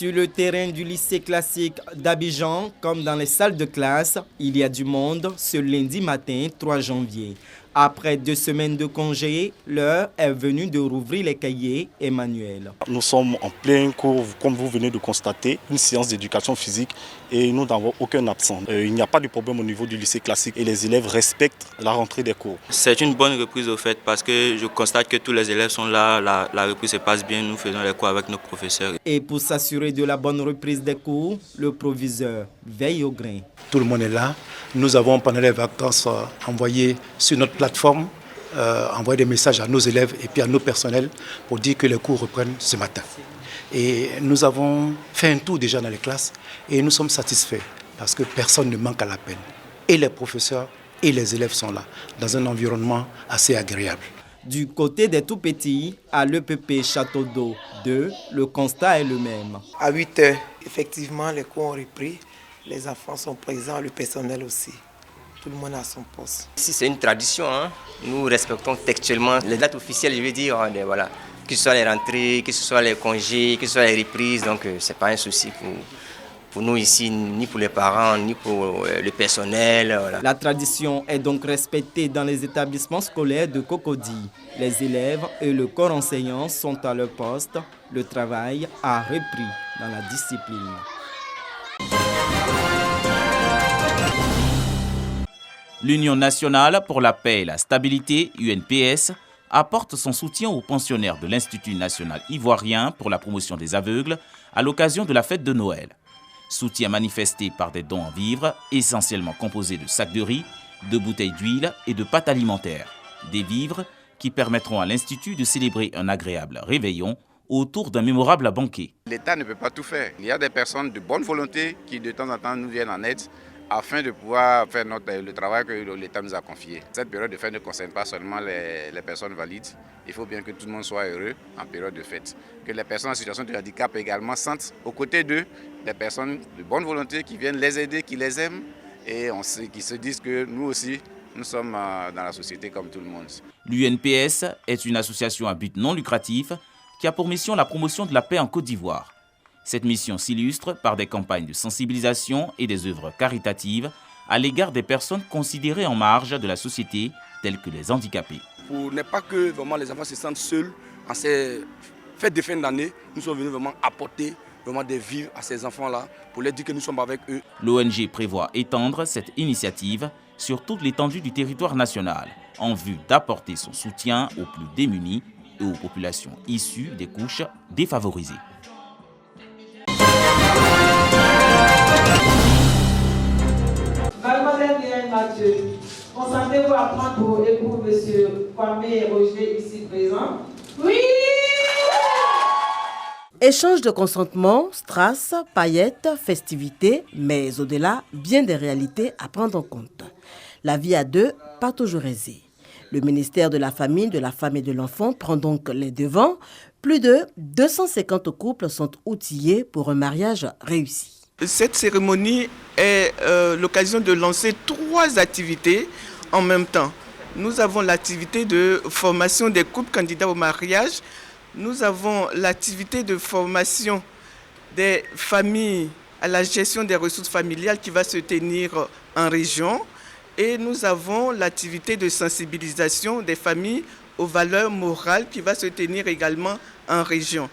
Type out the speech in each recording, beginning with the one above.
Sur le terrain du lycée classique d'Abidjan, comme dans les salles de classe, il y a du monde ce lundi matin 3 janvier. Après 2 semaines de congé, l'heure est venue de rouvrir les cahiers et manuels. Nous sommes en plein cours, comme vous venez de constater, une séance d'éducation physique et nous n'avons aucun absent. Il n'y a pas de problème au niveau du lycée classique et les élèves respectent la rentrée des cours. C'est une bonne reprise au fait parce que je constate que tous les élèves sont là, la reprise se passe bien, nous faisons les cours avec nos professeurs. Et pour s'assurer de la bonne reprise des cours, le proviseur veille au grain. Tout le monde est là. Nous avons, pendant les vacances, envoyé sur notre plateforme, envoyé des messages à nos élèves et puis à nos personnels pour dire que les cours reprennent ce matin. Et nous avons fait un tour déjà dans les classes et nous sommes satisfaits parce que personne ne manque à l'appel. Et les professeurs et les élèves sont là, dans un environnement assez agréable. Du côté des tout-petits, à l'EPP Château d'Eau 2, le constat est le même. À 8 heures, effectivement, les cours ont repris. Les enfants sont présents, le personnel aussi. Tout le monde a son poste. Ici, c'est une tradition. Nous respectons textuellement les dates officielles, je veux dire. Voilà. Que ce soit les rentrées, que ce soit les congés, que ce soit les reprises. Donc, ce n'est pas un souci pour nous ici, ni pour les parents, ni pour le personnel. Voilà. La tradition est donc respectée dans les établissements scolaires de Cocody. Les élèves et le corps enseignant sont à leur poste. Le travail a repris dans la discipline. L'Union nationale pour la paix et la stabilité, UNPS, apporte son soutien aux pensionnaires de l'Institut national ivoirien pour la promotion des aveugles à l'occasion de la fête de Noël. Soutien manifesté par des dons en vivres, essentiellement composés de sacs de riz, de bouteilles d'huile et de pâtes alimentaires. Des vivres qui permettront à l'Institut de célébrer un agréable réveillon autour d'un mémorable banquet. L'État ne peut pas tout faire. Il y a des personnes de bonne volonté qui de temps en temps nous viennent en aide afin de pouvoir faire le travail que l'État nous a confié. Cette période de fête ne concerne pas seulement les personnes valides. Il faut bien que tout le monde soit heureux en période de fête. Que les personnes en situation de handicap également sentent aux côtés d'eux des personnes de bonne volonté qui viennent les aider, qui les aiment et qui se disent que nous aussi, nous sommes dans la société comme tout le monde. L'UNPS est une association à but non lucratif qui a pour mission la promotion de la paix en Côte d'Ivoire. Cette mission s'illustre par des campagnes de sensibilisation et des œuvres caritatives à l'égard des personnes considérées en marge de la société, telles que les handicapés. Pour ne pas que vraiment les enfants se sentent seuls en ces fêtes de fin d'année, nous sommes venus vraiment apporter vraiment des vivres à ces enfants-là pour leur dire que nous sommes avec eux. L'ONG prévoit étendre cette initiative sur toute l'étendue du territoire national en vue d'apporter son soutien aux plus démunis et aux populations issues des couches défavorisées. Mademoiselle Mireille Mathieu, consentez-vous à prendre pour époux M. Kwame Roger ici présent? Oui! Échange de consentement, strass, paillettes, festivités, mais au-delà, bien des réalités à prendre en compte. La vie à deux, pas toujours aisée. Le ministère de la Famille, de la Femme et de l'Enfant prend donc les devants. Plus de 250 couples sont outillés pour un mariage réussi. Cette cérémonie est l'occasion de lancer 3 activités en même temps. Nous avons l'activité de formation des couples candidats au mariage. Nous avons l'activité de formation des familles à la gestion des ressources familiales qui va se tenir en région. Et nous avons l'activité de sensibilisation des familles aux valeurs morales qui va se tenir également en région.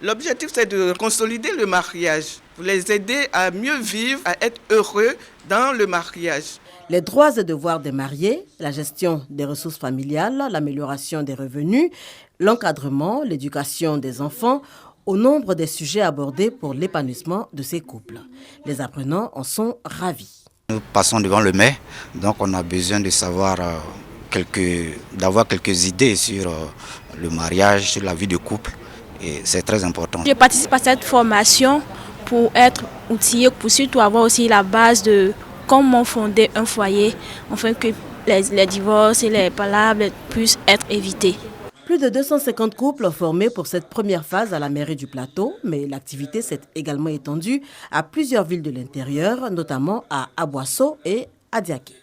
L'objectif, c'est de consolider le mariage, pour les aider à mieux vivre, à être heureux dans le mariage. Les droits et devoirs des mariés, la gestion des ressources familiales, l'amélioration des revenus, l'encadrement, l'éducation des enfants, au nombre des sujets abordés pour l'épanouissement de ces couples. Les apprenants en sont ravis. Nous passons devant le maire, donc on a besoin de savoir d'avoir quelques idées sur le mariage, sur la vie de couple. Et c'est très important. Je participe à cette formation pour être outillé, pour surtout avoir aussi la base de comment fonder un foyer, afin que les divorces et les palabres puissent être évités. Plus de 250 couples formés pour cette première phase à la mairie du Plateau, mais l'activité s'est également étendue à plusieurs villes de l'intérieur, notamment à Aboisseau et à Diaké.